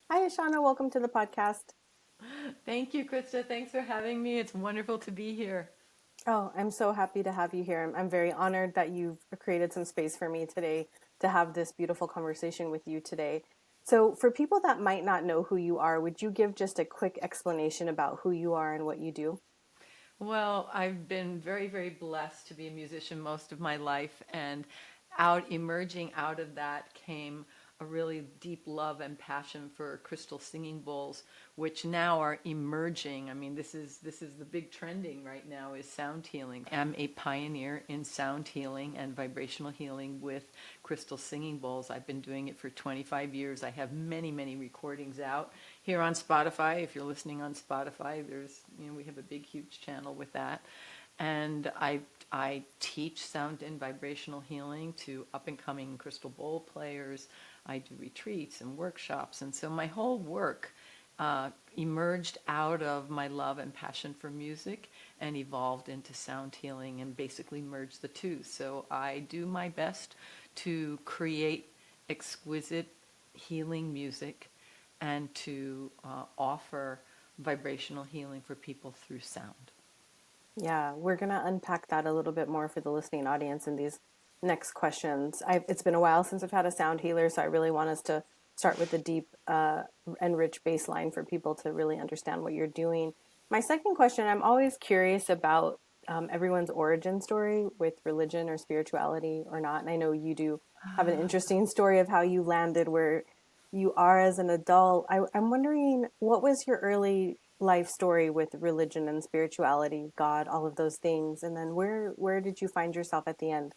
Hi, Ashana. Welcome to the podcast. Thank you, Krista. Thanks for having me. It's wonderful to be here. Oh, I'm so happy to have you here. I'm very honored that you've created some space for me today to have this beautiful conversation with you today. So, for people that might not know who you are, would you give just a quick explanation about who you are and what you do? Well, I've been very, very blessed to be a musician most of my life, and out emerging out of that came a really deep love and passion for crystal singing bowls, which now are emerging. I mean, this is the big trending right now is sound healing. I'm a pioneer in sound healing and vibrational healing with crystal singing bowls. I've been doing it for 25 years. I have many, many recordings out here on Spotify. If you're listening on Spotify, we have a big, huge channel with that. And I teach sound and vibrational healing to up and coming crystal bowl players. I do retreats and workshops. And so my whole work emerged out of my love and passion for music and evolved into sound healing and basically merged the two. So I do my best to create exquisite healing music and to offer vibrational healing for people through sound. Yeah, we're going to unpack that a little bit more for the listening audience in these next questions. It's been a while since I've had a sound healer, so I really want us to start with the deep and rich baseline for people to really understand what you're doing. My second question, I'm always curious about everyone's origin story with religion or spirituality or not. And I know you do have an interesting story of how you landed where you are as an adult. I'm wondering, what was your early life story with religion and spirituality, God, all of those things, and then where did you find yourself at the end?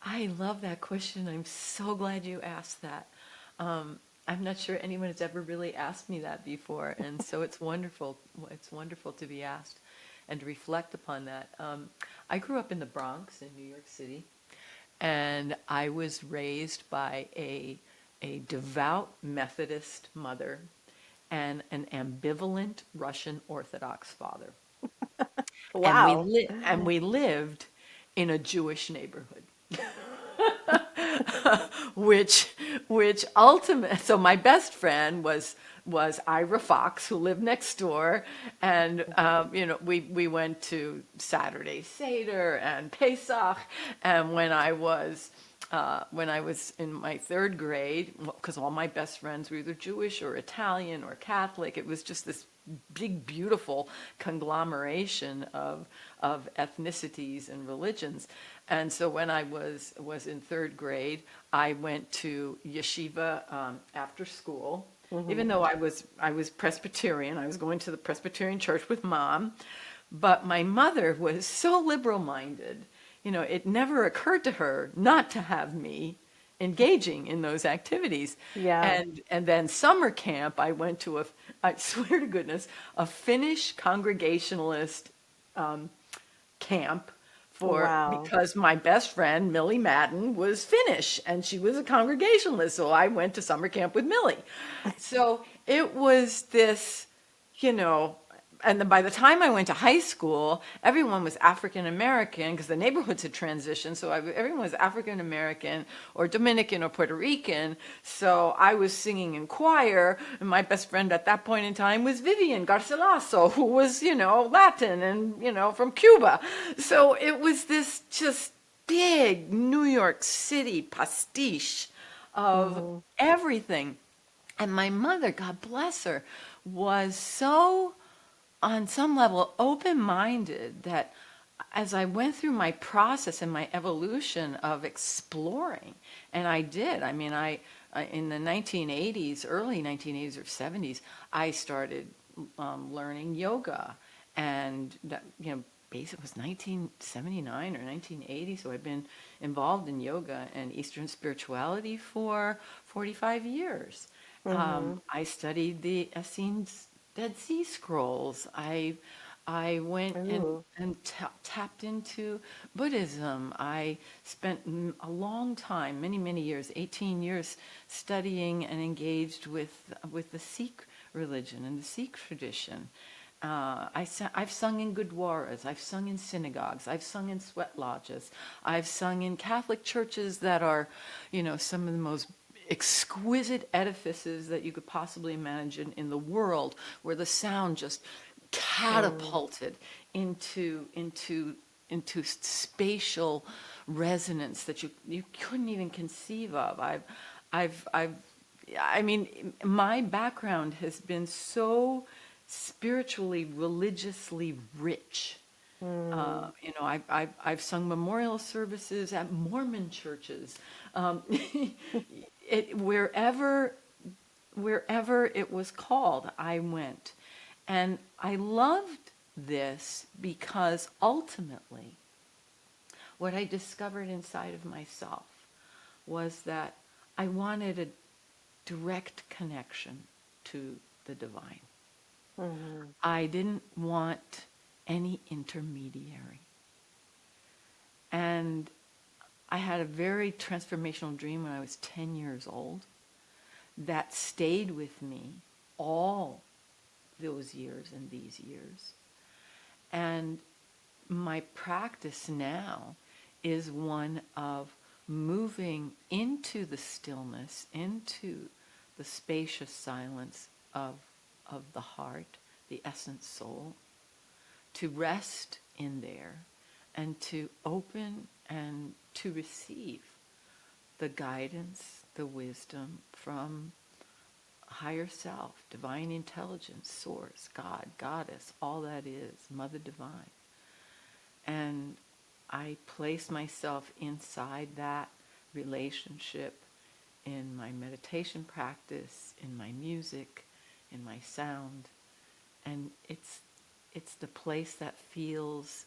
I love that question. I'm so glad you asked that. I'm not sure anyone has ever really asked me that before, and so it's wonderful. It's wonderful to be asked and to reflect upon that. I grew up in the Bronx in New York City, and I was raised by a devout Methodist mother and an ambivalent Russian Orthodox father. And Wow. we lived in a Jewish neighborhood. which ultimate so my best friend was Ira Fox, who lived next door, and we went to Saturday Seder and Pesach, and when I was in my third grade, because all my best friends were either Jewish or Italian or Catholic, it was just this big, beautiful conglomeration of ethnicities and religions. And so when I was in third grade, I went to yeshiva after school. Hmm. Even though I was Presbyterian, I was going to the Presbyterian church with mom, but my mother was so liberal minded. It never occurred to her not to have me engaging in those activities. Yeah. And then summer camp, I went to I swear to goodness, a Finnish Congregationalist camp for Wow. because my best friend Millie Madden was Finnish and she was a Congregationalist, so I went to summer camp with Millie. So it was this, you know, and then by the time I went to high school, everyone was African American because the neighborhoods had transitioned. So everyone was African American or Dominican or Puerto Rican. So I was singing in choir, and my best friend at that point in time was Vivian Garcilaso, who was, Latin and, from Cuba. So it was this just big New York City pastiche of Hmm. everything. And my mother, God bless her, was so on some level open minded that as I went through my process and my evolution of exploring, and I did, I mean, in the 1980s, early 1980s or 70s, I started learning yoga. And that, basically it was 1979 or 1980. So I've been involved in yoga and Eastern spirituality for 45 years. Hmm. I studied the Essenes Dead Sea Scrolls. I went Ooh. and tapped into Buddhism. I spent a long time, many, many years, 18 years, studying and engaged with the Sikh religion and the Sikh tradition. I've sung in gurdwaras, I've sung in synagogues, I've sung in sweat lodges, I've sung in Catholic churches that are, some of the most exquisite edifices that you could possibly imagine in the world, where the sound just Mm. catapulted into spatial resonance that you couldn't even conceive of. I've I mean, my background has been so spiritually, religiously rich. Mm. I've sung memorial services at Mormon churches. Um, wherever it was called, I went. And I loved this because ultimately, what I discovered inside of myself was that I wanted a direct connection to the divine. Mhm. I didn't want any intermediary. And I had a very transformational dream when I was 10 years old that stayed with me all those years and these years. And my practice now is one of moving into the stillness, into the spacious silence of the heart, the essence soul, to rest in there and to open and to receive the guidance, the wisdom from higher self, divine intelligence, source, God, goddess, all that is, Mother Divine. And I place myself inside that relationship in my meditation practice, in my music, in my sound. And it's the place that feels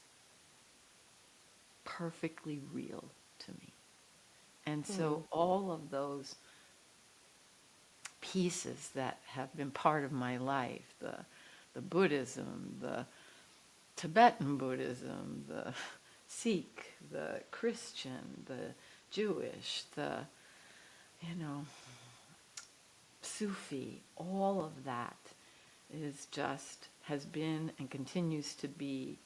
perfectly real to me. And so Mm. all of those pieces that have been part of my life, the Buddhism, the Tibetan Buddhism, the Sikh, the Christian, the Jewish, the, you know, Sufi, all of that is just, has been and continues to be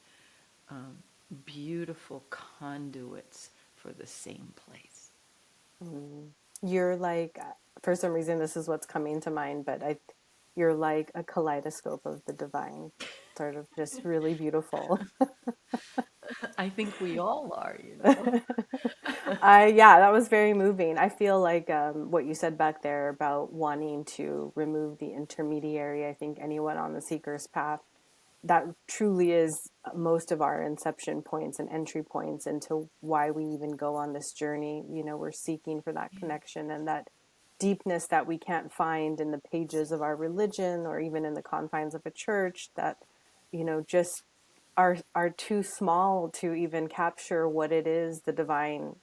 um, beautiful conduits for the same place. Mm. You're like, for some reason, this is what's coming to mind, but you're like a kaleidoscope of the divine, sort of just really beautiful. I think we all are, you know. Yeah, that was very moving. I feel like what you said back there about wanting to remove the intermediary. I think anyone on the seeker's path, that truly is most of our inception points and entry points into why we even go on this journey. You know, we're seeking for that Yeah. connection and that deepness that we can't find in the pages of our religion or even in the confines of a church that, just are too small to even capture what it is the divine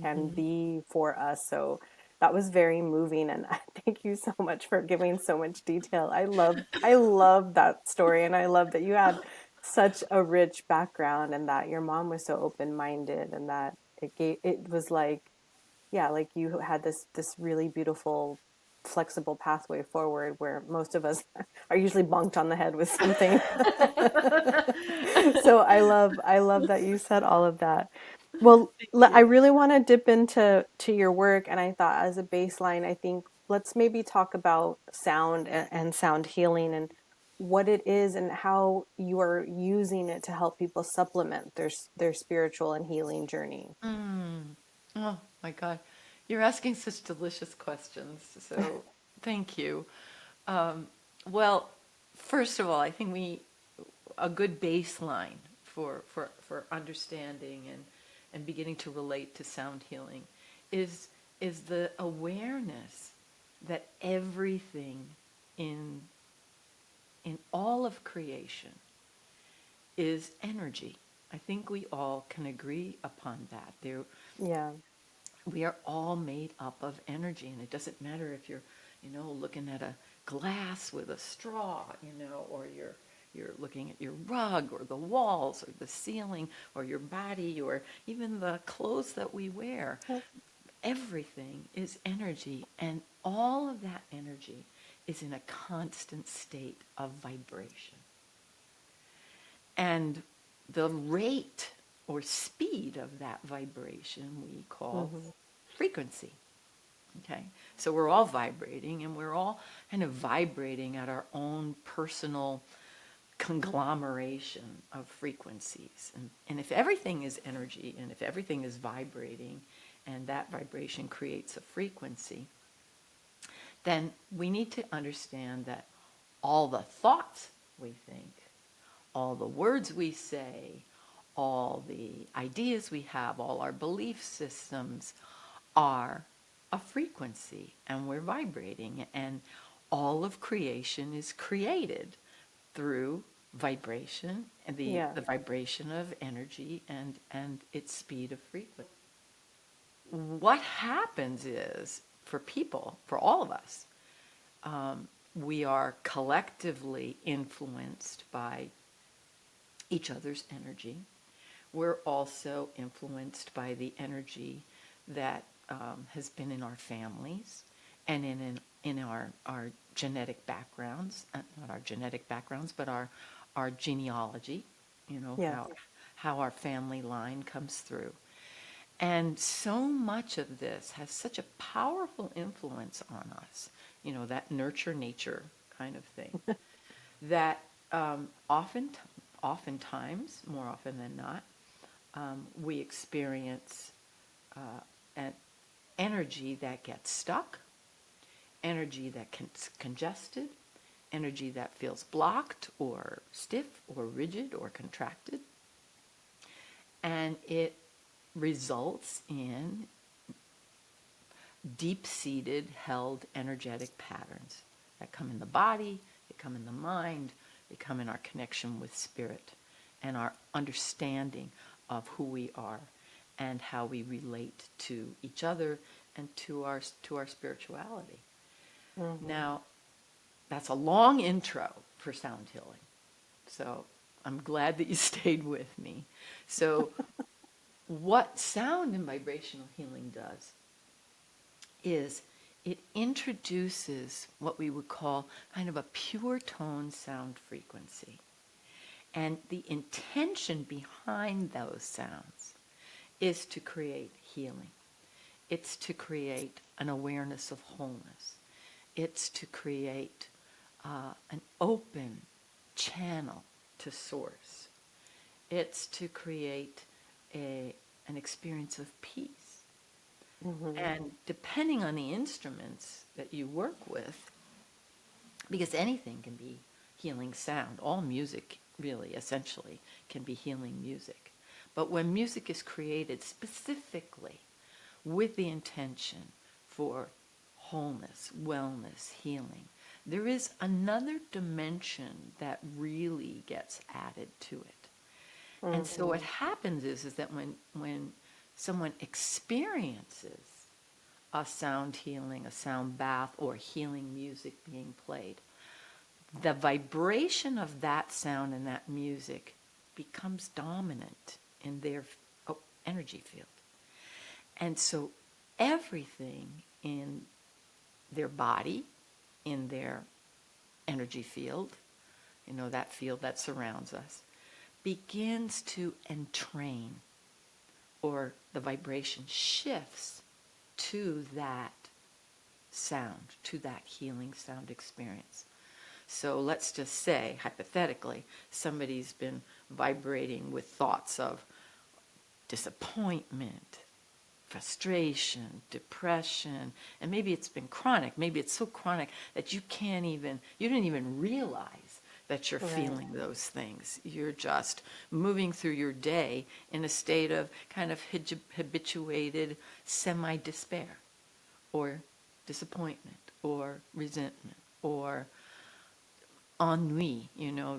can Mm-hmm. be for us. So that was very moving, and thank you so much for giving so much detail. I love that story, and I love that you had such a rich background and that your mom was so open-minded and that it was like, yeah, like you had this really beautiful flexible pathway forward where most of us are usually bonked on the head with something. So I love that you said all of that. Well, Thank I you. really want to dip into your work, and I thought as a baseline, I think let's maybe talk about sound and sound healing and what it is and how you are using it to help people supplement their spiritual and healing journey. Mm. Oh my God. You're asking such delicious questions. So thank you. Um, well, first of all, I think a good baseline for understanding and beginning to relate to sound healing is is the awareness that everything in in all of creation is energy. I think we all can agree upon that. Yeah. We are all made up of energy, and it doesn't matter if you're, looking at a glass with a straw, or you're looking at your rug or the walls or the ceiling or your body or even the clothes that we wear. Everything is energy, and all of that energy is in a constant state of vibration. And the rate or speed of that vibration we call Mm-hmm. frequency. Okay, so we're all vibrating, and we're all kind of vibrating at our own personal conglomeration of frequencies. And if everything is energy, and if everything is vibrating, and that vibration creates a frequency, then we need to understand that all the thoughts we think, all the words we say, all the ideas we have, all our belief systems are a frequency, and we're vibrating, and all of creation is created through vibration and Yeah. the vibration of energy and its speed of frequency. What happens is, for people, for all of us, we are collectively influenced by each other's energy. We're also influenced by the energy that has been in our families and in our genetic backgrounds, not our genetic backgrounds, but our genealogy, Yeah. how our family line comes through. And so much of this has such a powerful influence on us, that nurture nature kind of thing, that oftentimes, more often than not, we experience an energy that gets stuck, energy that gets congested, energy that feels blocked or stiff or rigid or contracted. And it results in deep-seated, held energetic patterns that come in the body, they come in the mind, they come in our connection with spirit and our understanding of who we are and how we relate to each other and to our spirituality. Mm-hmm. Now, that's a long intro for sound healing. So I'm glad that you stayed with me. So what sound and vibrational healing does is it introduces what we would call kind of a pure tone sound frequency. And the intention behind those sounds is to create healing. It's to create an awareness of wholeness. It's to create an open channel to source. It's to create an experience of peace. Mm-hmm. And depending on the instruments that you work with, because anything can be healing sound, all music really essentially can be healing music. But when music is created specifically with the intention for wholeness, wellness, healing, there is another dimension that really gets added to it. And so what Mm-hmm. happens is that when someone experiences a sound healing, a sound bath, or healing music being played, the vibration of that sound and that music becomes dominant in their energy field. And so everything in their body, in their energy field, that field that surrounds us, begins to entrain, or the vibration shifts to that sound, to that healing sound experience. So let's just say, hypothetically, somebody's been vibrating with thoughts of disappointment, frustration, depression, and maybe it's been chronic. Maybe it's so chronic that you didn't even realize that you're Right. feeling those things. You're just moving through your day in a state of kind of habituated semi-despair or disappointment or resentment or ennui,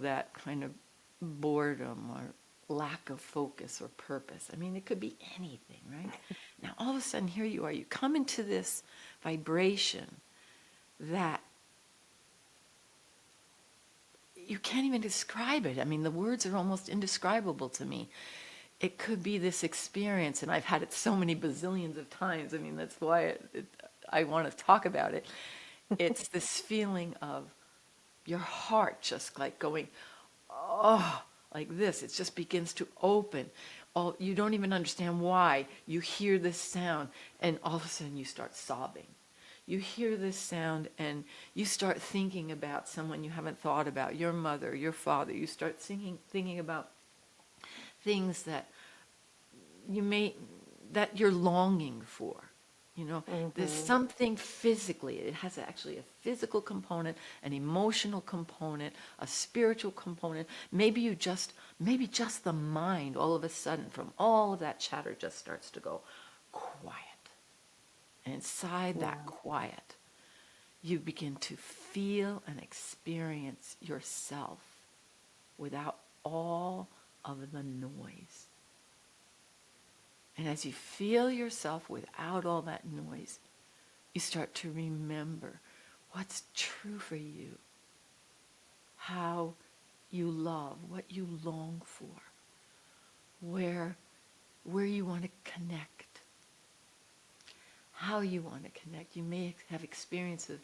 that kind of boredom or lack of focus or purpose. I mean, it could be anything, right? Now, all of a sudden, here you are. You come into this vibration that you can't even describe it. I mean, the words are almost indescribable to me. It could be this experience, and I've had it so many bazillions of times. I mean, that's why I want to talk about it. It's this feeling of your heart just like going, oh, like this. It just begins to open. You don't even understand why. You hear this sound, and all of a sudden you start sobbing. you hear this sound and you start thinking about someone you haven't thought about, your mother, your father. You start thinking about things that you may that you're longing for. You know, there's Mm-hmm. something physically, it has actually a physical component, an emotional component, a spiritual component. Maybe just the mind all of a sudden from all of that chatter just starts to go quiet. And inside that Yeah. quiet, you begin to feel and experience yourself without all of the noise. And as you feel yourself without all that noise, you start to remember what's true for you, how you love, what you long for, where, where you want to connect, how you want to connect. You may have experiences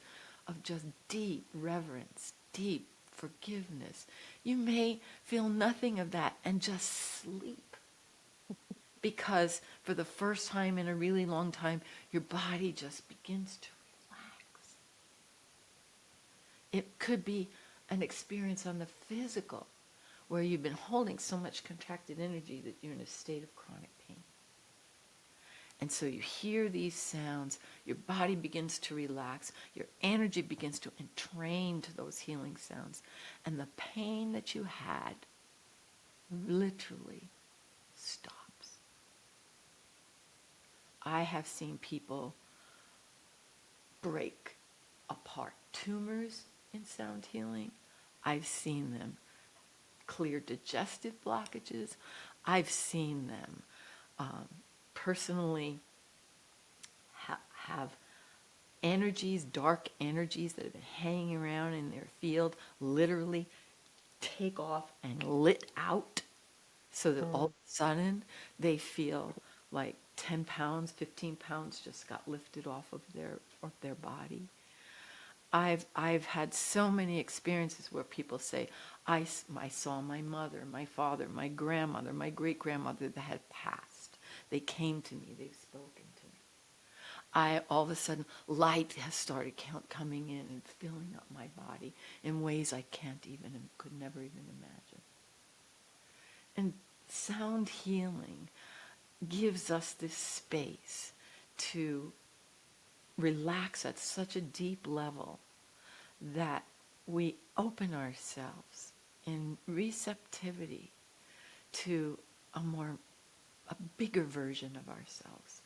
of just deep reverence, deep forgiveness. You may feel nothing of that and just sleep. Because for the first time in a really long time, your body just begins to relax. It could be an experience on the physical, where you've been holding so much contracted energy that you're in a state of chronic pain. And so you hear these sounds, your body begins to relax, your energy begins to entrain to those healing sounds, and the pain that you had literally stops. I have seen people break apart tumors in sound healing. I've seen them clear digestive blockages. I've seen them um, personally have energies, dark energies that have been hanging around in their field, literally take off and lit out so that all of Mm. a sudden they feel like 10 pounds, 15 pounds just got lifted off of their body. I've had so many experiences where people say, I saw my mother, my father, my grandmother, my great-grandmother that had passed. They came to me, they've spoken to me. All of a sudden, light has started coming in and filling up my body in ways I can't even, could never even imagine. And sound healing gives us this space to relax at such a deep level that we open ourselves in receptivity to a bigger version of ourselves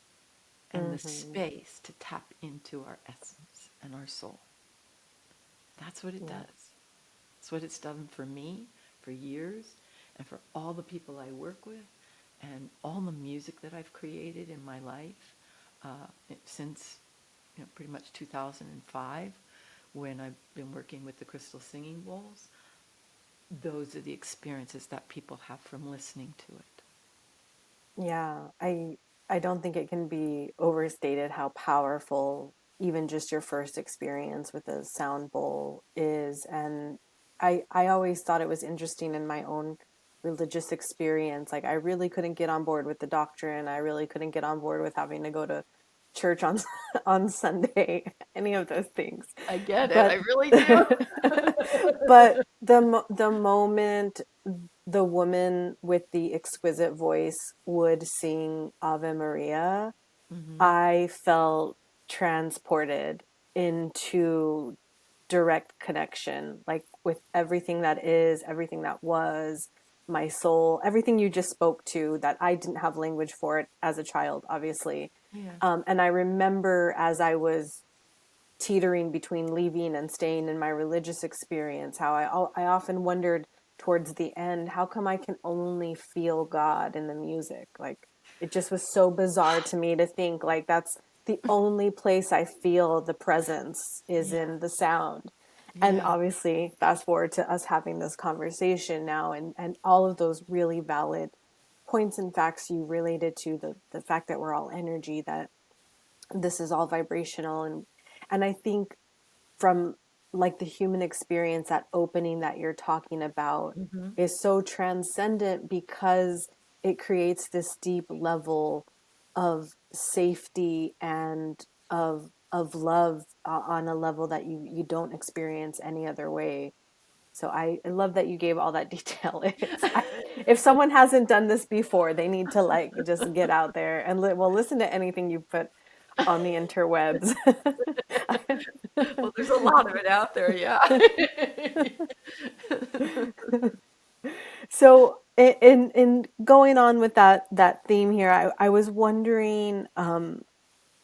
and the Mm-hmm. space to tap into our essence and our soul. That's what it Yeah. does. It's what it's done for me for years and for all the people I work with and all the music that I've created in my life since pretty much 2005 when I've been working with the crystal singing bowls. Those are the experiences that people have from listening to it. Yeah, I don't think it can be overstated how powerful even just your first experience with a sound bowl is. And I always thought it was interesting in my own religious experience. Like I really couldn't get on board with the doctrine. I really couldn't get on board with having to go to church on on Sunday, any of those things. I get it. I But really do. but the moment the woman with the exquisite voice would sing Ave Maria, Mm-hmm. I felt transported into direct connection, like with everything that is, everything that was, my soul, everything you just spoke to that I didn't have language for it as a child, obviously. Yeah. And I remember as I was teetering between leaving and staying in my religious experience, how I often wondered towards the end, how come I can only feel God in the music? Like it just was so bizarre to me to think like that's the only place I feel the presence is Yeah. in the sound. And Yeah. obviously fast forward to us having this conversation now, and all of those really valid points and facts you related to the fact that we're all energy, that this is all vibrational. And I think from like the human experience, that opening that you're talking about Mm-hmm. is so transcendent because it creates this deep level of safety and of of love on a level that you don't experience any other way. So I love that you gave all that detail. If someone hasn't done this before, they need to like just get out there and well, listen to anything you put on the interwebs. Well, there's a lot of it out there, yeah. So in going on with that theme here, I was wondering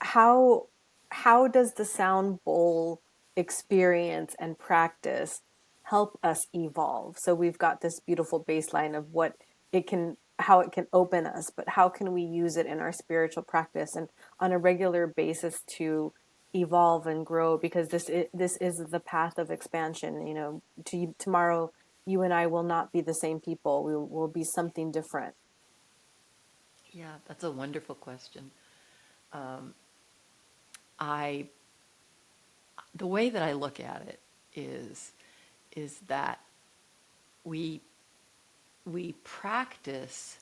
how how does the sound bowl experience and practice help us evolve? So we've got this beautiful baseline of what it can how it can open us, but how can we use it in our spiritual practice and on a regular basis to evolve and grow, because this is the path of expansion. You know, tomorrow you and I will not be the same people. We will be something different. Yeah, that's a wonderful question. Um, I the way that I look at it is that we we practice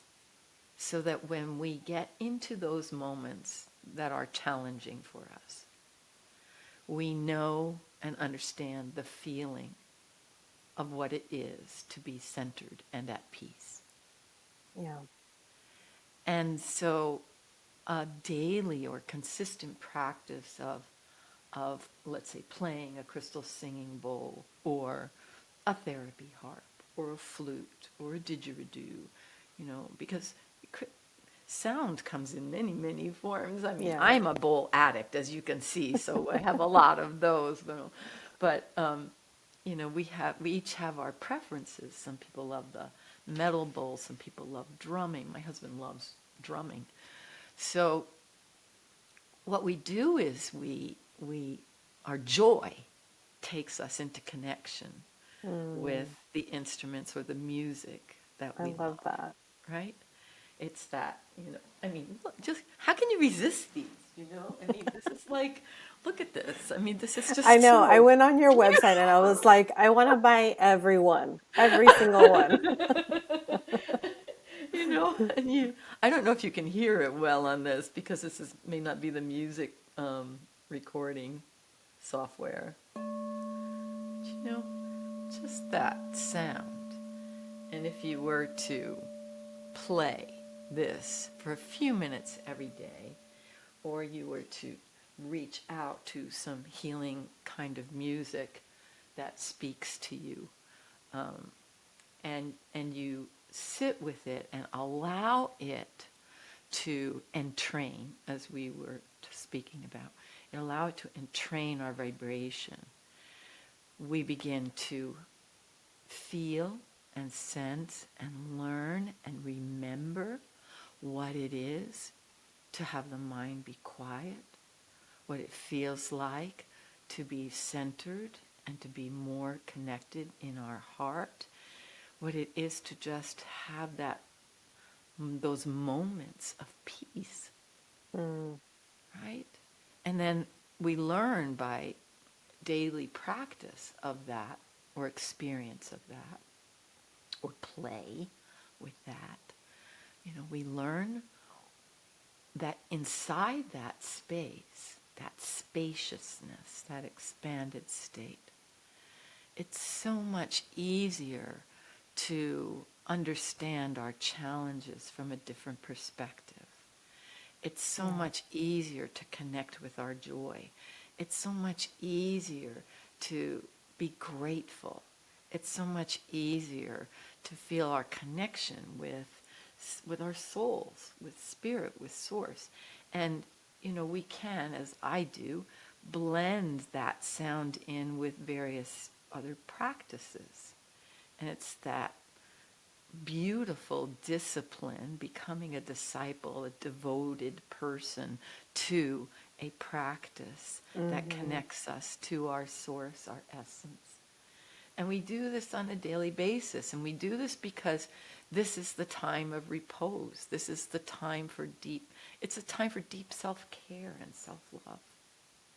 so that when we get into those moments that are challenging for us, we know and understand the feeling of what it is to be centered and at peace. Yeah. And so a daily or consistent practice of let's say playing a crystal singing bowl or a therapy harp or a flute or a didgeridoo, because sound comes in many, many forms. I mean, Yeah. I'm a bowl addict, as you can see, so I have a lot of those. But we each have our preferences. Some people love the metal bowl. Some people love drumming. My husband loves drumming. So what we do is our joy takes us into connection with Mm, the instruments or the music that I we love love, that. right? It's that, I mean, look, just how can you resist these? I mean, this is like, look at this. I mean, this is I just know. I so went on your website and I was like, I want to buy every single one. and I don't know if you can hear it well on this because may not be the music recording software. But, just that sound. And if you were to play this for a few minutes every day, or you were to reach out to some healing kind of music that speaks to you, and you sit with it and allow it to entrain, as we were speaking about, and allow it to entrain our vibration, we begin to feel and sense and learn and remember what it is to have the mind be quiet, what it feels like to be centered and to be more connected in our heart, what it is to just have those moments of peace, Mm, right? And then we learn by daily practice of that or experience of that or play with that. We learn that inside that space, that spaciousness, that expanded state, it's so much easier to understand our challenges from a different perspective. It's so yeah. much easier to connect with our joy. It's so much easier to be grateful. It's so much easier to feel our connection with our souls, with spirit, with source. And, we can, as I do, blend that sound in with various other practices. And it's that beautiful discipline, becoming a disciple, a devoted person to a practice that Mm-hmm. connects us to our source, our essence. And we do this on a daily basis. And we do this because this is the time of repose. This is the time for it's a time for deep self-care and self-love.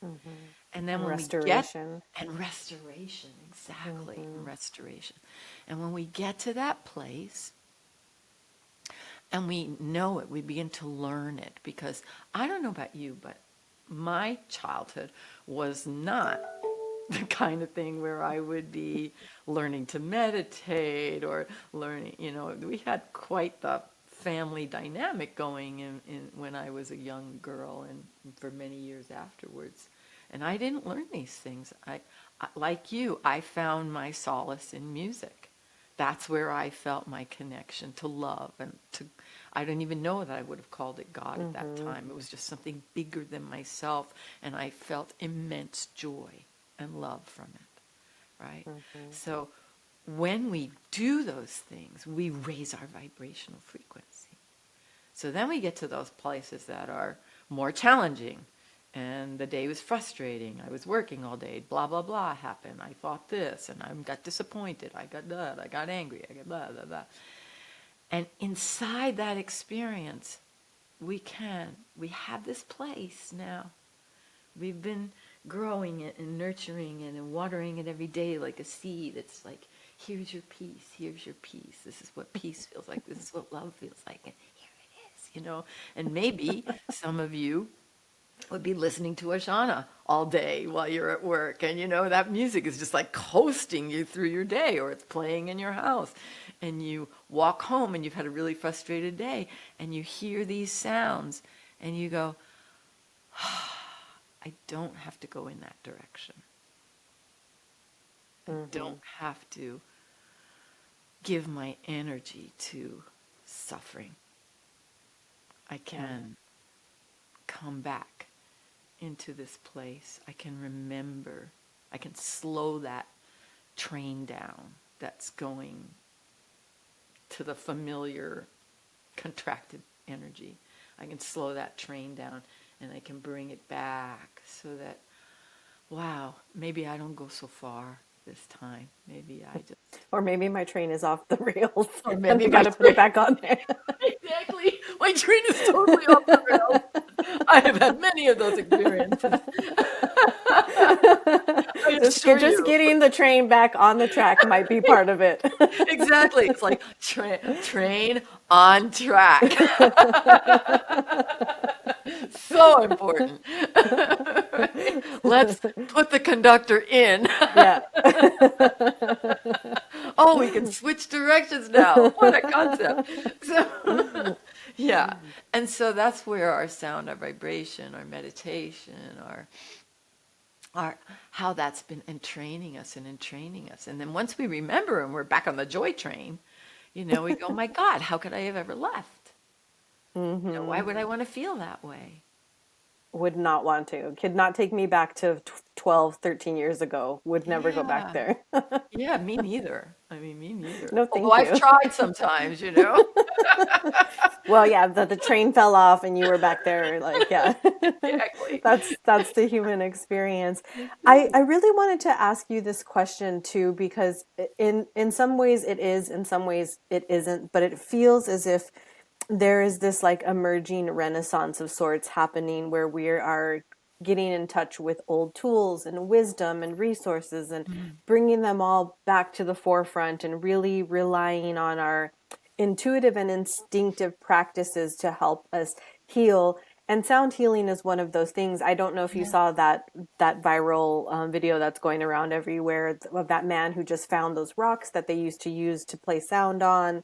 Mm-hmm. And then And when we get, restoration. and restoration, exactly, Mm-hmm. and restoration. And when we get to that place, and we know it, we begin to learn it, because I don't know about you, but my childhood was not the kind of thing where I would be learning to meditate or learning, we had quite the family dynamic going in when I was a young girl and for many years afterwards. And I didn't learn these things. Like you, I found my solace in music. That's where I felt my connection to love and to, I don't even know that I would have called it God at that Mm-hmm. time. It was just something bigger than myself, and I felt immense joy and love from it, right? Mm-hmm. So when we do those things, we raise our vibrational frequency. So then we get to those places that are more challenging. And the day was frustrating. I was working all day. Blah, blah, blah happened. I thought this, and I got disappointed. I got that. I got angry. I got blah, blah, blah. And inside that experience, we have this place now. We've been growing it and nurturing it and watering it every day like a seed. It's like, here's your peace. Here's your peace. This is what peace feels like. This is what love feels like. And here it is. And maybe some of you would be listening to Ashana all day while you're at work. And that music is just like coasting you through your day, or it's playing in your house. And you walk home and you've had a really frustrated day and you hear these sounds and you go, I don't have to go in that direction. I Mm-hmm. don't have to give my energy to suffering. I can come back into this place. I can remember. I can slow that train down that's going to the familiar contracted energy. I can slow that train down and I can bring it back so that, wow, maybe I don't go so far this time. Maybe I just, Or maybe my train is off the rails or and maybe I my got to put it train, back on there. exactly, my train is totally off the rails. I have had many of those experiences. I assure Just you. getting the train back on the track might be part of it. Exactly. It's like train on track. So important. Let's put the conductor in. Yeah. Oh, we can switch directions now. What a concept. So, yeah. And so that's where our sound, our vibration, our meditation, our how that's been entraining us and entraining us. And then once we remember and we're back on the joy train, we go, my God, how could I have ever left? Why Hmm. would I want to feel that way? Would not want to. Could not take me back to 12, 13 years ago. Would never go back Yeah. there. Yeah, me neither. I mean, me neither. No, Although thank I've you. tried sometimes. Well, yeah, the train fell off and you were back there. Like, yeah, Exactly. that's the human experience. It I is. really wanted to ask you this question too, because in some ways it is, in some ways it isn't, but it feels as if there is this like emerging renaissance of sorts happening where we are getting in touch with old tools and wisdom and resources and Mm. bringing them all back to the forefront and really relying on our intuitive and instinctive practices to help us heal. And sound healing is one of those things. I don't know if you Yeah. saw that viral video that's going around everywhere of that man who just found those rocks that they used to use to play sound on,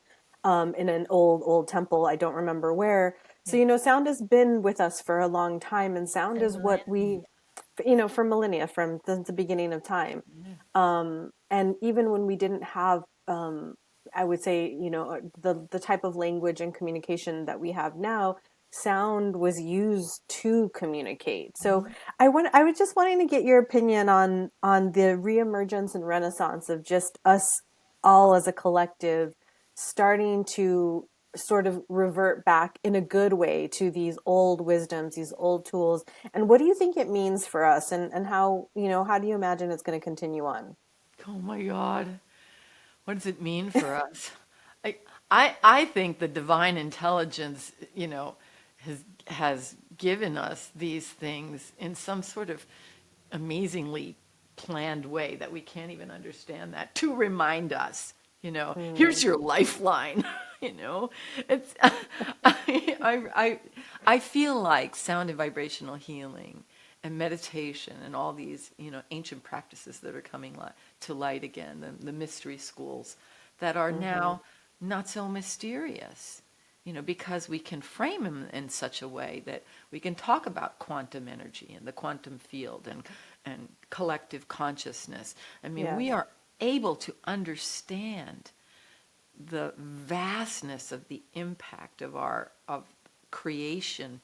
in an old temple. I don't remember where. So, Yeah. sound has been with us for a long time, and sound And is what we, millennia. for millennia, from the beginning of time. Yeah. And even when we didn't have, I would say, the type of language and communication that we have now, sound was used to communicate. So Mhm. I was just wanting to get your opinion on the reemergence and renaissance of just us all as a collective starting to sort of revert back in a good way to these old wisdoms, these old tools. And what do you think it means for us, and how, how do you imagine it's going to continue on? Oh my God. What does it mean for us? I, I think the divine intelligence, has given us these things in some sort of amazingly planned way that we can't even understand that to remind us, Mm, here's your lifeline. It's I feel like sound and vibrational healing and meditation and all these, ancient practices that are coming to light again, the mystery schools that are Mm-hmm. now not so mysterious, because we can frame them in such a way that we can talk about quantum energy and the quantum field and collective consciousness. I mean, we Yes. are able to understand the vastness of the impact of creation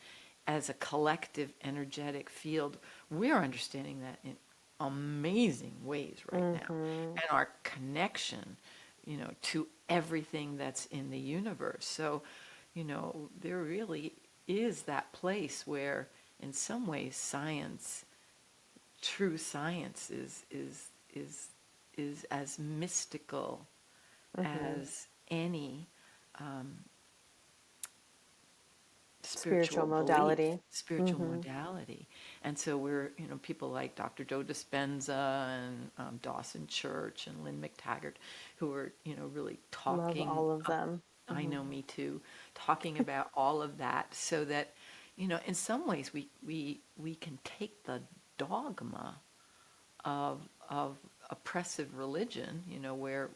as a collective energetic field. We are understanding that in amazing ways right now, Mm-hmm. and our connection, to everything that's in the universe. So, there really is that place where, in some ways, science, true science, is as mystical Mm-hmm. as any um, Spiritual spiritual belief, modality. spiritual Mm-hmm. modality. And so we're, people like Dr. Joe Dispenza and Dawson Church and Lynn McTaggart, who are, really Love talking. all of them. I Mm-hmm. know, me too, talking about all of that, so that, in some ways we can take the dogma of of oppressive religion, where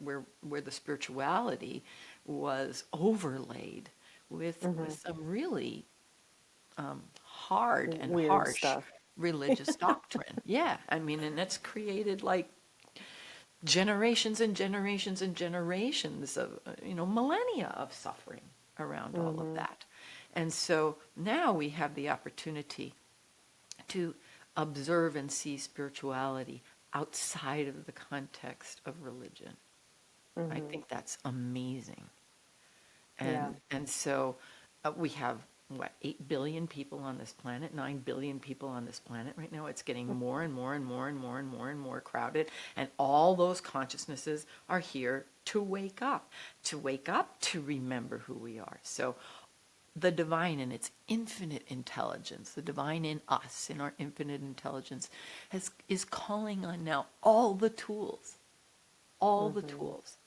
the spirituality was overlaid with Mm-hmm. some really hard and Weird harsh stuff. religious doctrine. Yeah, I mean, and that's created like generations and generations and generations of, millennia of suffering around all of Mm-hmm. that. And so now we have the opportunity to observe and see spirituality outside of the context of religion. I Mm-hmm. think that's amazing. Yeah. And so we have, what, 8 billion people on this planet, 9 billion people on this planet right now. It's getting more and more and more and more and more and more crowded. And all those consciousnesses are here to wake up, to remember who we are. So the divine in its infinite intelligence, the divine in us, in our infinite intelligence, is calling on now all the Mm-hmm. tools.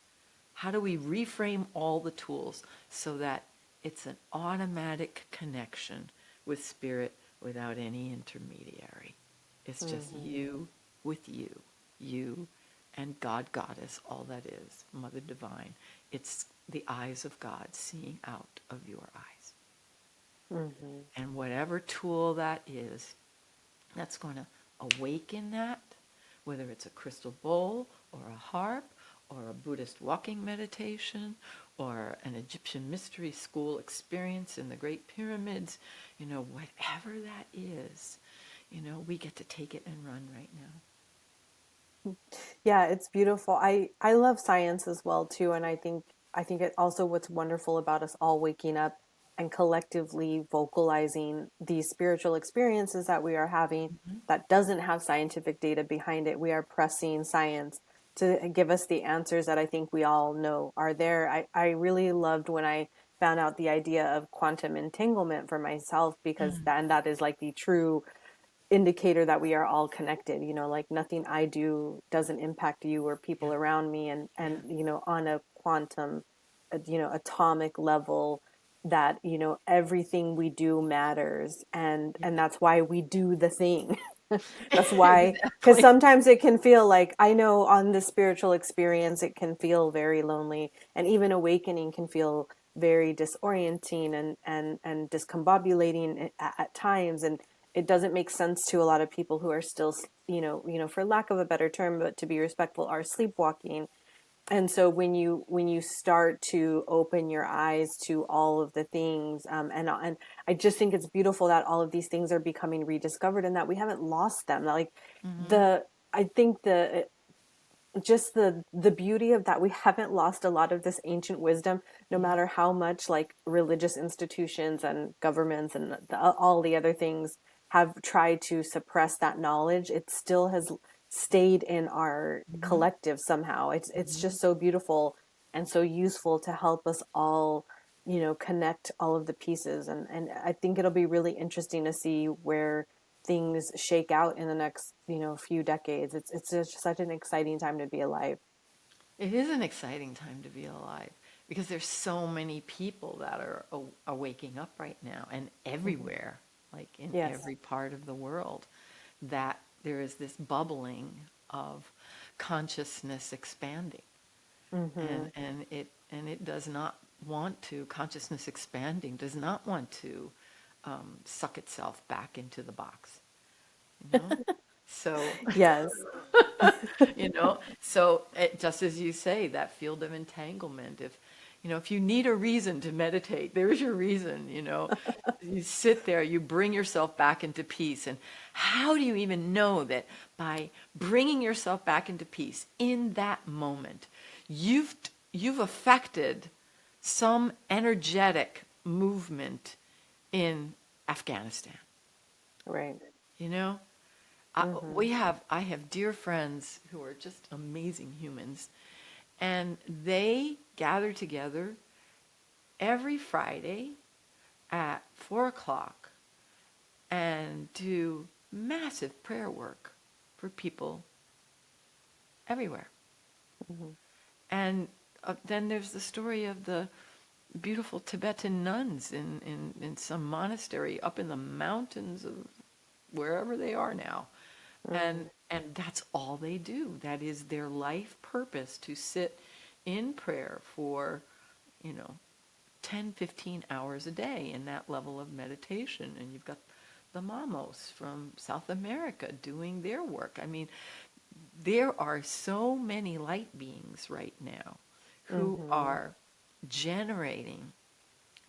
How do we reframe all the tools so that it's an automatic connection with spirit without any intermediary? It's just Mm-hmm. you with you and God Goddess, all that is, Mother Divine. It's the eyes of God seeing out of your eyes. Mm-hmm. And whatever tool that is, that's going to awaken that, whether it's a crystal bowl or a harp or a Buddhist walking meditation or an Egyptian mystery school experience in the Great Pyramids, whatever that is, we get to take it and run right now. Yeah, it's beautiful. I love science as well too, and I think it also what's wonderful about us all waking up and collectively vocalizing these spiritual experiences that we are having Mm-hmm. that doesn't have scientific data behind it. We are pressing science to give us the answers that I think we all know are there. I really loved when I found out the idea of quantum entanglement for myself because that is like the true indicator that we are all connected, like nothing I do doesn't impact you or Yeah, people around me, and yeah, on a quantum, atomic level, that everything we do matters, and yeah. that's why we do the thing. That's why, because Exactly. sometimes it can feel like, I know on the spiritual experience it can feel very lonely, and even awakening can feel very disorienting and discombobulating at times, and it doesn't make sense to a lot of people who are still, for lack of a better term, but to be respectful, are sleepwalking. And so when you start to open your eyes to all of the things, and I just think it's beautiful that all of these things are becoming rediscovered and that we haven't lost them. Like Mm-hmm. the I think just the beauty of that, we haven't lost a lot of this ancient wisdom, no Yeah. matter how much like religious institutions and governments and all the other things have tried to suppress that knowledge. It still has stayed in our Mm-hmm. collective somehow. It's Mm-hmm. just so beautiful and so useful to help us all, connect all of the pieces, and I think it'll be really interesting to see where things shake out in the next, few decades. It's just such an exciting time to be alive. It is an exciting time to be alive because there's so many people that are waking up right now and Hmm. everywhere, like in Yes. every part of the world. that there is this bubbling of consciousness expanding, Mm-hmm. and it does not want to, consciousness expanding does not want to suck itself back into the box, you know. So Yes. so just as you say, that field of entanglement, if you need a reason to meditate, there's your reason. You sit there, you bring yourself back into peace. And how do you even know that by bringing yourself back into peace in that moment, you've affected some energetic movement in Afghanistan? Right. You know, Mm-hmm. I have dear friends who are just amazing humans, and they gather together every Friday at 4 o'clock and do massive prayer work for people everywhere. Mm-hmm. And then there's the story of the beautiful Tibetan nuns in some monastery up in the mountains of wherever they are now. Mm-hmm. And that's all they do. That is their life purpose, to sit in prayer for, you know, 10, 15 hours a day in that level of meditation. And you've got the mamos from South America doing their work. I mean, there are so many light beings right now who Mm-hmm. are generating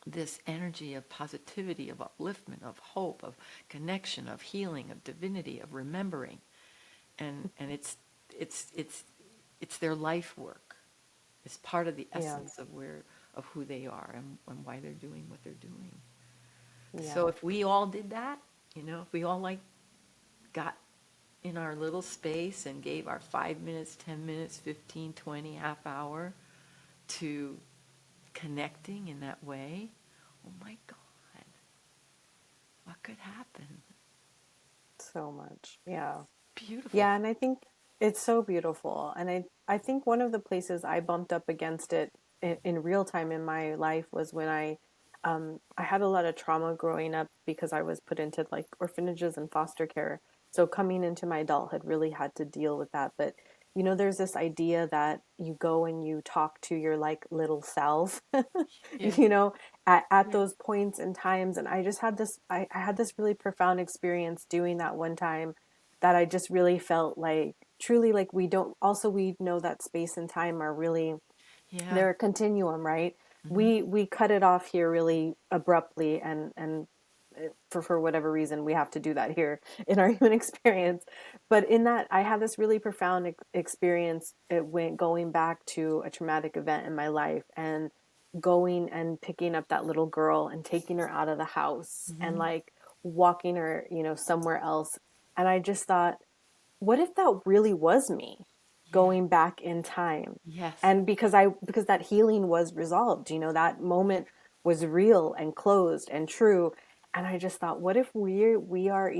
this energy of positivity, of upliftment, of hope, of connection, of healing, of divinity, of remembering. And it's their life work. It's part of the Yeah. essence of who they are, and why they're doing what they're doing. So Yeah. if we all did that, if we all like got in our little space and gave our 5 minutes, 10 minutes, 15, 20, half hour to connecting in that way, oh my God, what could happen? So much. Yeah. Beautiful. Yeah, and I think it's so beautiful. And I think one of the places I bumped up against it in real time in my life was when I had a lot of trauma growing up because I was put into like orphanages and foster care. So coming into my adulthood really had to deal with that. But there's this idea that you go and you talk to your like little self, Yeah, you know, at yeah, those points and times. And I just had I had this really profound experience doing that one time that I just really felt like truly like we know that space and time are really, yeah. they're a continuum, right? Hmm. We cut it off here really abruptly, and for whatever reason we have to do that here in our human experience. But in that, I had this really profound experience. It went going back to a traumatic event in my life, and going and picking up that little girl and taking her out of the house and Hmm. like walking her somewhere else. And I just thought, what if that really was me Yeah. going back in time? Yes. And because that healing was resolved, that moment was real and closed and true. And I just thought, what if we are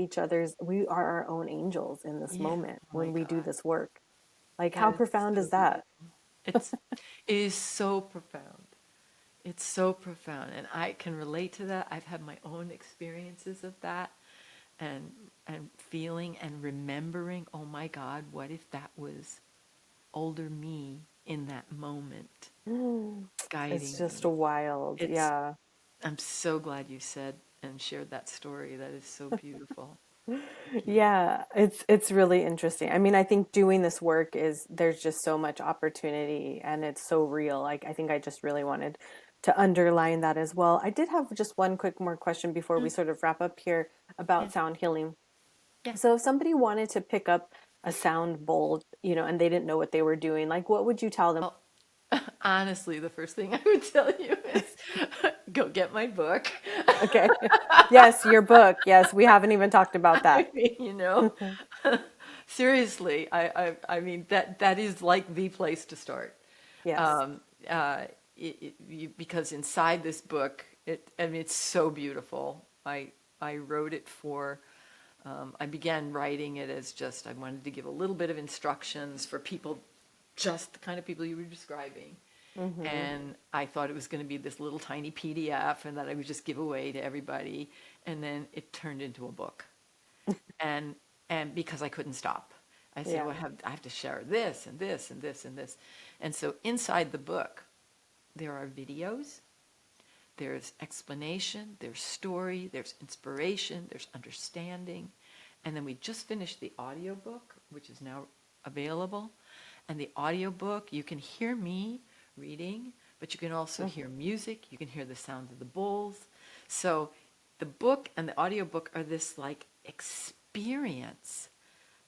our own angels in this Yeah. moment Oh my when we do God. this work? Like, That how is profound so is that? beautiful. It is so profound. It's so profound. And I can relate to that. I've had my own experiences of that, and feeling and remembering, oh my God, what if that was older me in that moment It's guiding just me? wild. It's Yeah. I'm so glad you said and shared that story. That is so beautiful. Beautiful. Yeah, it's really interesting. I mean, I think doing this work is there's just so much opportunity and it's so real. Like I think I just really wanted to underline that as well. I did have just one quick more question before we Mm, sort of wrap up here yeah. about sound healing. Yeah. So if somebody wanted to pick up a sound bowl, and they didn't know what they were doing, like what would you tell them? Well, honestly, the first thing I would tell you is go get my book. Okay. Yes, your book. Yes, we haven't even talked about that. I mean, seriously, I mean that is like the place to start. Yes. Um, uh, because inside this book, I mean, it's so beautiful. I wrote it for. I began writing it as just I wanted to give a little bit of instructions for people, just the kind of people you were describing. Mm-hmm. And I thought it was going to be this little tiny PDF and that I would just give away to everybody. And then it turned into a book. And and because I couldn't stop. I said, Yeah. well, I have to share this and this and this and this. And so inside the book, there are videos, there's explanation, there's story, there's inspiration, there's understanding. And then we just finished the audiobook, which is now available. And the audiobook, you can hear me reading, but you can also hear music, you can hear the sound of the bowls. So the book and the audiobook are this like experience.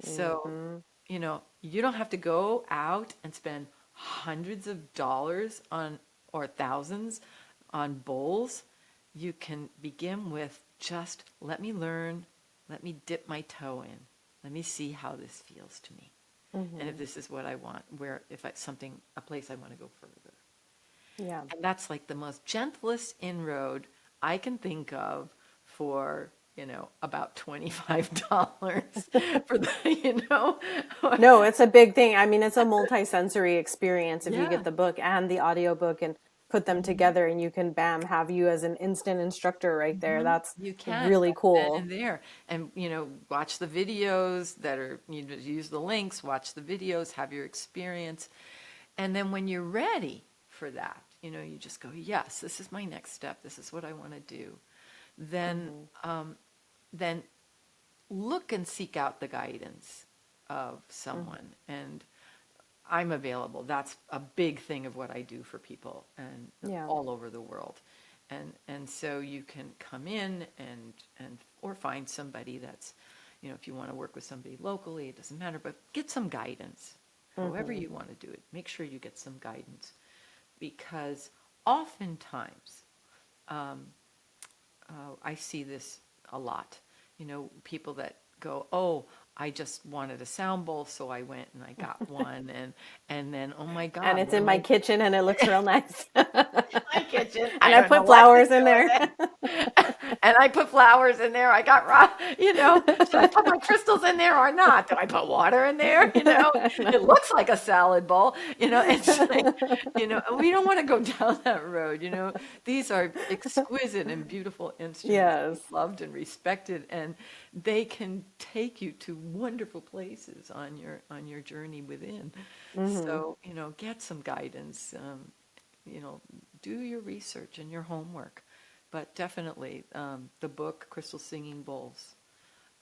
So, Mm-hmm. you don't have to go out and spend hundreds of dollars on or thousands on bowls. You can begin with just let me learn, let me dip my toe in. Let me see how this feels to me. And if Mm-hmm. this is what I want, where if it's something a place I want to go further. Yeah. And that's like the most gentlest inroad I can think of for, about $25 for the. No, it's a big thing. I mean, it's a multi-sensory experience if you Yeah. get the book and the audiobook and put them Mhm. together, and you can bam have you as an instant instructor right there. Mhm. That's You can really right then cool. and there, and watch the videos that are. Use the links, watch the videos, have your experience, and then when you're ready for that, you just go, yes, this is my next step. This is what I want to do. Then, Hmm. then look and seek out the guidance of Hmm. someone, and I'm available. That's a big thing of what I do for people and Yeah. all over the world. And so you can come in and or find somebody that's, if you want to work with somebody locally, it doesn't matter, but get some guidance. However Hmm. you want to do it, make sure you get some guidance because oftentimes I see this a lot. People that go, "Oh, I just wanted a sound bowl, so I went and I got one," and then, "Oh my And God, it's what in am my I kitchen and it looks real nice. my kitchen? And I I don't know put what to flowers in do with there. it." And I put flowers in there. I got raw, should I put my crystals in there or not? Do I put water in there? It looks like a salad bowl. It's like, we don't want to go down that road. These are exquisite and beautiful instruments, Yes. loved and respected, and they can take you to wonderful places on your journey within. Hmm. So, get some guidance. You know, do your research and your homework. But definitely, the book, Crystal Singing Bowls,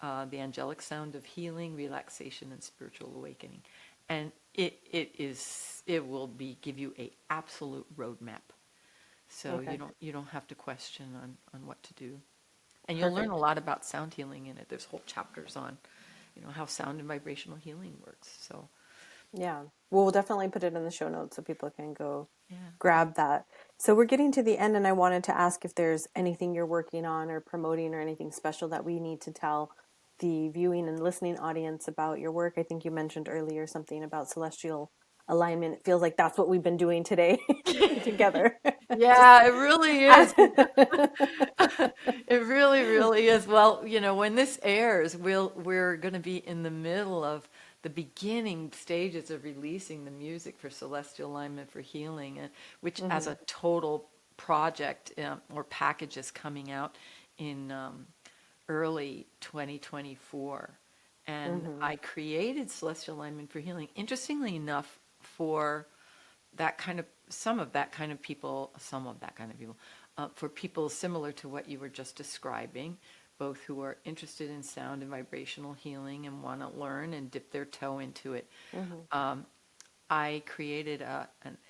The Angelic Sound of Healing, Relaxation, and Spiritual Awakening. And it will give you a absolute roadmap. So Okay. you don't have to question on what to do. And you'll learn a Perfect. lot about sound healing in it. There's whole chapters on, how sound and vibrational healing works. So Yeah. We'll definitely put it in the show notes so people can go yeah. grab that. So we're getting to the end, and I wanted to ask if there's anything you're working on or promoting or anything special that we need to tell the viewing and listening audience about your work. I think you mentioned earlier something about celestial alignment. It feels like that's what we've been doing today together. Just Yeah, it really is. It really, really is. Well, when this airs, we're going to be in the middle of the beginning stages of releasing the music for Celestial Alignment for Healing, and which as Mhm. a total project or package is coming out in early 2024. And Mhm. I created Celestial Alignment for Healing, interestingly enough, for that kind of some of that kind of people, for people similar to what you were just describing, both who are interested in sound and vibrational healing and want to learn and dip their toe into it. Mhm. I created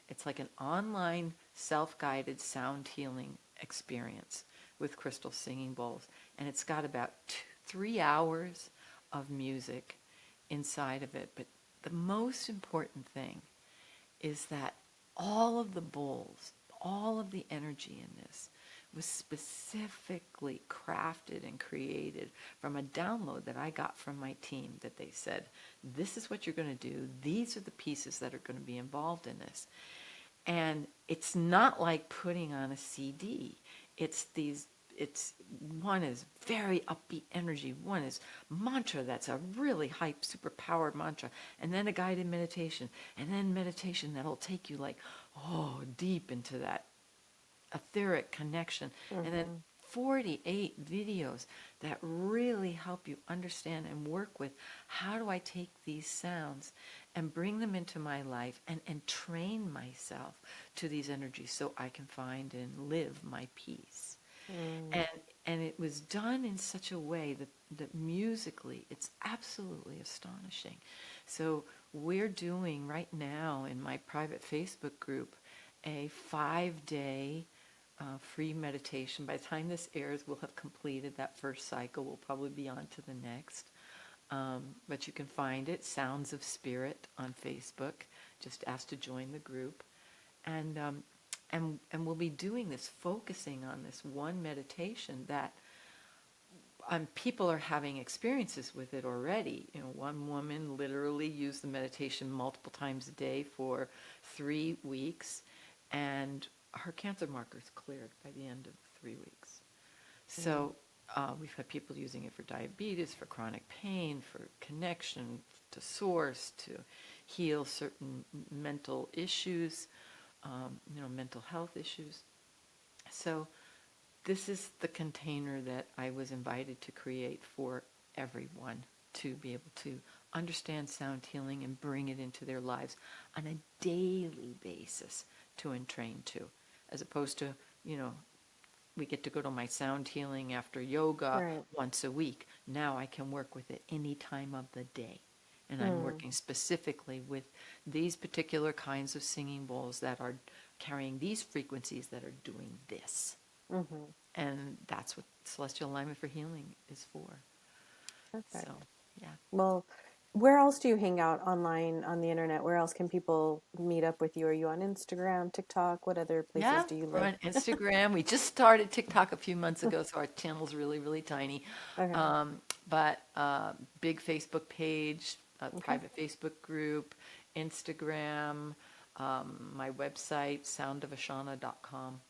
it's like an online self-guided sound healing experience with crystal singing bowls, and it's got about 3 hours of music inside of it. But the most important thing is that all of the bowls, all of the energy in this was specifically crafted and created from a download that I got from my team that they said, this is what you're going to do. These are the pieces that are going to be involved in this. And it's not like putting on a CD. It's these it's one is very upbeat energy, one is mantra that's a really hype super powered mantra, and then a guided meditation, and then meditation that'll take you like deep into that etheric connection, and then Mhm. 48 videos that really help you understand and work with how do I take these sounds and bring them into my life and train myself to these energies so I can find and live my peace. Mm. And and it was done in such a way that musically it's absolutely astonishing. So we're doing right now in my private Facebook group a 5-day free meditation. By the time this airs, we'll have completed that first cycle. We'll probably be on to the next. But you can find it, Sounds of Spirit, on Facebook. Just ask to join the group. And, and we'll be doing this, focusing on this one meditation that people are having experiences with it already. You know, one woman literally used the meditation multiple times a day for 3 weeks, and her cancer markers cleared by the end of 3 weeks. So we've had people using it for diabetes, for chronic pain, for connection to source, to heal certain mental issues, mental health issues. So this is the container that I was invited to create for everyone to be able to understand sound healing and bring it into their lives on a daily basis to entrain to, as opposed to, we get to go to my sound healing after yoga Right. once a week. Now I can work with it any time of the day. And I'm Mm. working specifically with these particular kinds of singing bowls that are carrying these frequencies that are doing this. Mm-hmm. And that's what Celestial Alignment for Healing is for. So, Perfect. yeah. Well, where else do you hang out online on the internet? Where else can people meet up with you? Are you on Instagram, TikTok? What other places Yeah, do you we're live? on Instagram. We just started TikTok a few months ago, so our channel's really, really tiny. Okay. But big Facebook page, a Okay. private Facebook group, Instagram, my website, soundofashana.com.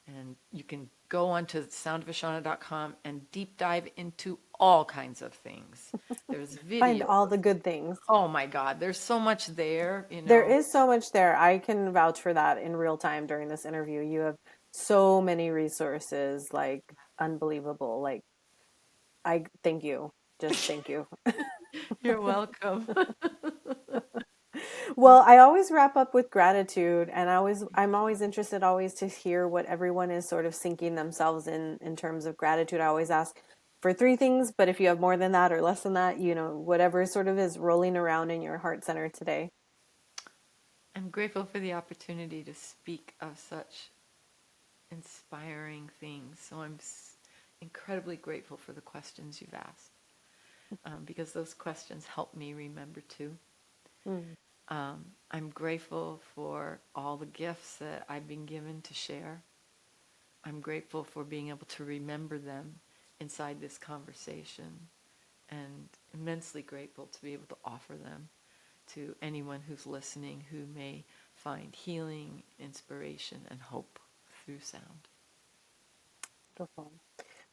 And you can go onto soundofashana.com and deep dive into all kinds of things. There's Find videos. all the good things. Oh my God, there's so much there, There is so much there. I can vouch for that in real time during this interview. You have so many resources, like unbelievable. Like, I thank you. Just thank you. You're welcome. Well, I always wrap up with gratitude, and I'm always interested always to hear what everyone is sort of sinking themselves in terms of gratitude. I always ask for 3 things, but if you have more than that or less than that, whatever sort of is rolling around in your heart center today. I'm grateful for the opportunity to speak of such inspiring things. So I'm incredibly grateful for the questions you've asked, because those questions help me remember too. Mm. I'm grateful for all the gifts that I've been given to share. I'm grateful for being able to remember them inside this conversation, and immensely grateful to be able to offer them to anyone who's listening who may find healing, inspiration, and hope through sound. Beautiful.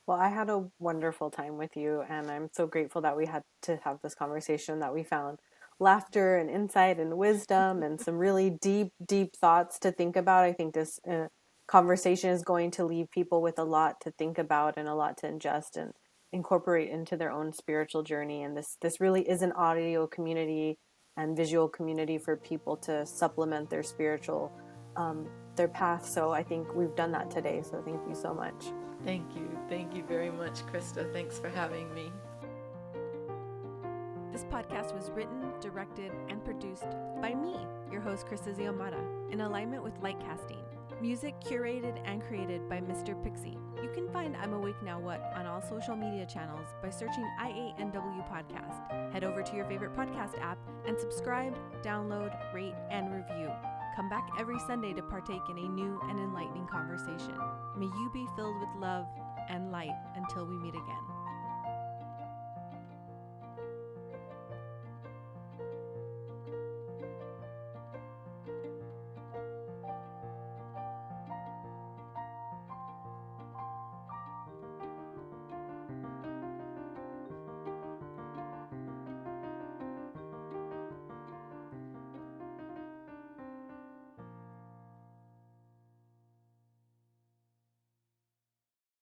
Well, I had a wonderful time with you, and I'm so grateful that we had to have this conversation, that we found laughter and insight and wisdom and some really deep, deep thoughts to think about. I think this conversation is going to leave people with a lot to think about and a lot to ingest and incorporate into their own spiritual journey. And this really is an audio community and visual community for people to supplement their spiritual their path. So I think we've done that today. So thank you so much. Thank you. Thank you very much, Krista. Thanks for having me. This podcast was written, directed, and produced by me, your host, Krista Ziomata, in alignment with Light Casting. Music curated and created by Mr. Pixie. You can find I'm Awake Now What on all social media channels by searching IANW Podcast. Head over to your favorite podcast app and subscribe, download, rate, and review. Come back every Sunday to partake in a new and enlightening conversation. May you be filled with love and light until we meet again.